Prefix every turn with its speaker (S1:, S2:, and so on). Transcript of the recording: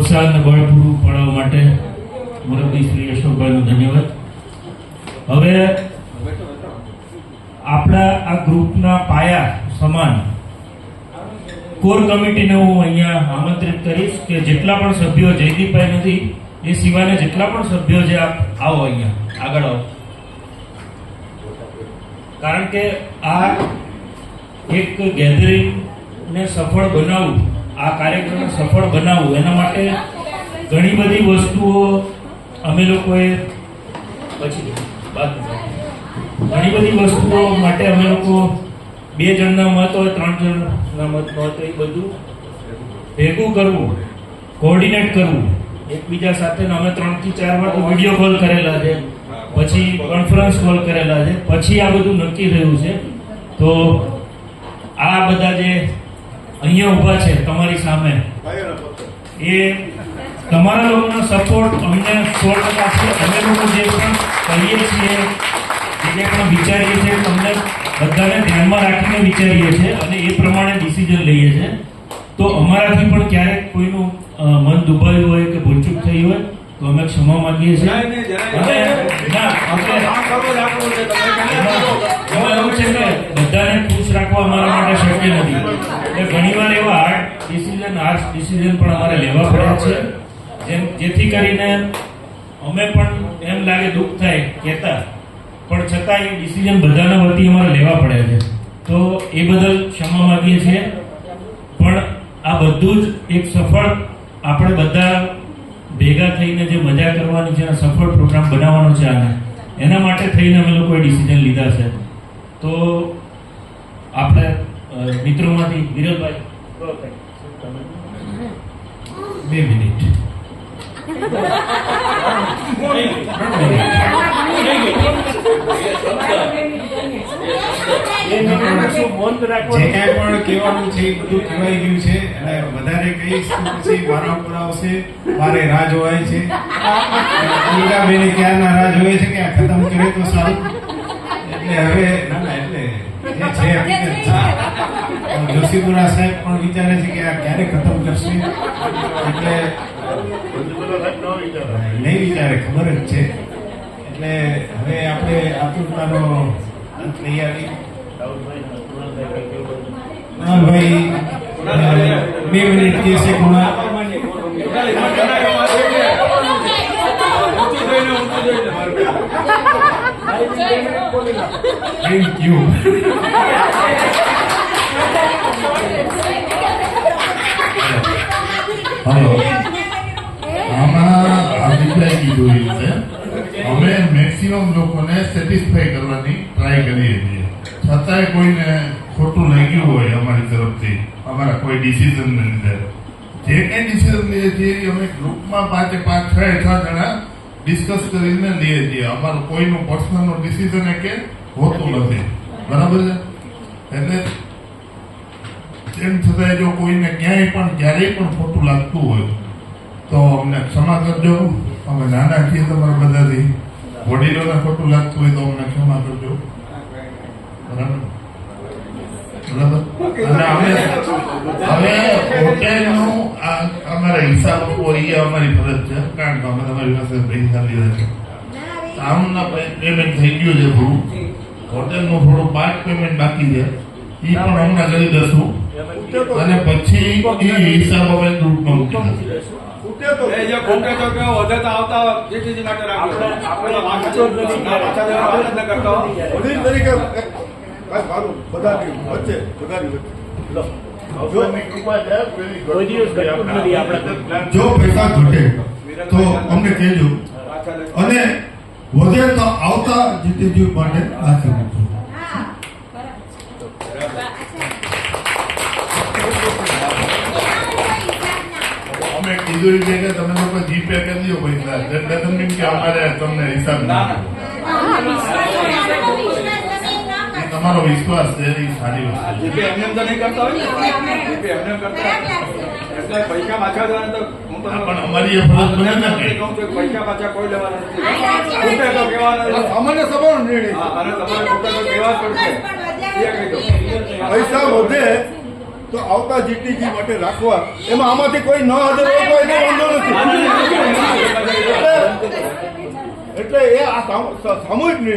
S1: પ્રોત્સાહન અને બળ પૂરું પાડવા માટે મુરબ્બી શ્રી અશોકભાઈનો ધન્યવાદ. હવે આપણા આ ગ્રુપના પાયા સમાન કોર કમિટીને હું અહીંયા આમંત્રિત કરીશ કે જેટલા પણ સભ્યો, જયદીપભાઈ નથી એ સિવાયના જેટલા પણ સભ્યો છે આપ આવો, અહીંયા આગળ આવો. કારણ કે આ એક ગેધરિંગને સફળ બનાવવું, આ કાર્યક્રમને સફળ બનાવવું, એના માટે ઘણી બધી વસ્તુઓ અમે લોકોએ ઘણી બધી વસ્તુઓ માટે અમે લોકો 2 જણના મત હોય, 3 જણના મત હોય તો એ બધું ભેગું કરવું, કોઓર્ડિનેટ કરવું એકબીજા સાથે. અમે 3 થી 4 વાર તો વિડીયો કોલ કરેલા છે, પછી કોન્ફરન્સ કોલ કરેલા છે, પછી આ બધું નક્કી થયું છે. તો આ બધા જે અહીંયા ઊભા છે તમારી સામે, એ તમારા લોકોનો સપોર્ટ અમને 100% છે. અમે લોકો જે પણ કરીએ છીએ, જે પણ વિચારીએ છીએ, તમને બધાને ધ્યાનમાં રાખીને વિચારીએ છીએ અને એ પ્રમાણે ડિસિઝન લઈએ છીએ. તો અમારાથી પણ ક્યારેક કોઈનું મન દુભાયું હોય કે ભૂલચૂક થઈ હોય તો અમે ક્ષમા માંગીએ છીએ. એમાં એવું છે કે બધાને ખુશ રાખવા અમારા માટે શક્ય નથી. એટલે ઘણીવાર એવા હાર્ડ ડિસિઝન પણ અમારે લેવા પડ્યા છે, જેથી કરીને અમે પણ એમ લાગે દુઃખ થાય કહેતા, પણ છતાં એ ડિસિઝન બધાના વતી અમારે લેવા પડ્યા છે. તો એ બદલ ક્ષમા માંગીએ છીએ. પણ આ બધું જ એક સફળ, આપણે બધા ભેગા થઈને જે મજા કરવાની છે, સફળ પ્રોગ્રામ બનાવવાનો છે આને, એના માટે થઈને અમે લોકોએ ડિસિઝન લીધા છે. તો આપણે મિત્રોમાંથી વિરલભાઈ 2 મિનિટ.
S2: જે કાંઈ પણ કહેવાનું છે એ બધું કહેવાઈ ગયું છે, અને વધારે કહીશ તો પછી મારા ઉપર આવશે, મારે રાહ જોવાય છે. બેને ક્યારના રાહ જોવે છે કે આ ખતમ કરે તો સારું. એટલે હવે એટલે જે છે હકીકત છે. જોશીપુરા સાહેબ પણ વિચારે છે કે આ ક્યારે ખતમ કરશે, એટલે નહીં વિચારે, ખબર જ છે. એટલે હવે આપણે આતુરતાનો અંત લઈ આવી. ભાઈ 2 મિનિટ કહેશે કોણા. Thank you.
S3: હલો, આમાં અભિપ્રાય કીધું છે. અમે મેક્સિમમ લોકોને સેટિસ્ફાઈ કરવાની ટ્રાય કરીએ છીએ, છતાંય કોઈને ખોટું લાગ્યું હોય અમારી તરફથી, અમારા કોઈ ડિસિઝનને લીધે, જે કંઈ ડિસિઝન લઈએ છીએ અમે ગ્રુપમાં 5-6 જણા ડિસ્કસ કરીને લઈએ છીએ. અમારું કોઈનું પર્સનલ ડિસિઝન કે હોતું નથી, બરાબર છે. એટલે તેમ છતાંય જો કોઈને ક્યારેય પણ ખોટું લાગતું હોય તો અમને ક્ષમા કરજો. અમે નાના છીએ તમારા બધાથી, વડીલોને ખોટું લાગતું હોય તો અમને ક્ષમા કરજો, બરાબર. અને અમે હવે હોટેલનું અમારા હિસાબ આપવો એ અમારી ફરજ છે, કારણ કે અમે તમારી પાસે પૈસા લીધા છે. આમના પેમેન્ટ થઈ ગયું છે થોડું, હોટેલનું થોડું પાર્ટ પેમેન્ટ બાકી છે, એ પણ હમણાં કરી દઈશું, અને પછી એ હિસાબ અમે ગ્રુપમાં મૂકી દઈશું.
S4: જો પૈસા ઘટે તો અમને કહેજો, અને વધે તો આવતા જીતીજી માટે નાખી મૂકજો.
S3: અમે કીધું છે કે તમે લોકો જીપે કરી દો પૈસા, એટલે તમને કે અમારે તમને હિસાબ ના તમારો વિશ્વાસ છે, એ સારી વસ્તુ છે.
S5: પૈસા પાછા દેવાના તો
S3: પણ અમારી એ ફરજ બને ને
S5: પૈસા પાછા કોઈ લેવાના નથી. તો કહેવાના
S4: સામાન્ય સભાનો નિર્ણય.
S5: અને તમારે તો કહેવા જ પડશે.
S4: પૈસા વધે તો આવતા જીટીજી માટે રાખવા, એમાં આમાંથી કોઈ ન હાજર હોય તો એને વાંધો નથી.
S6: એટલે એ આ સામૂહિક નિર્ણય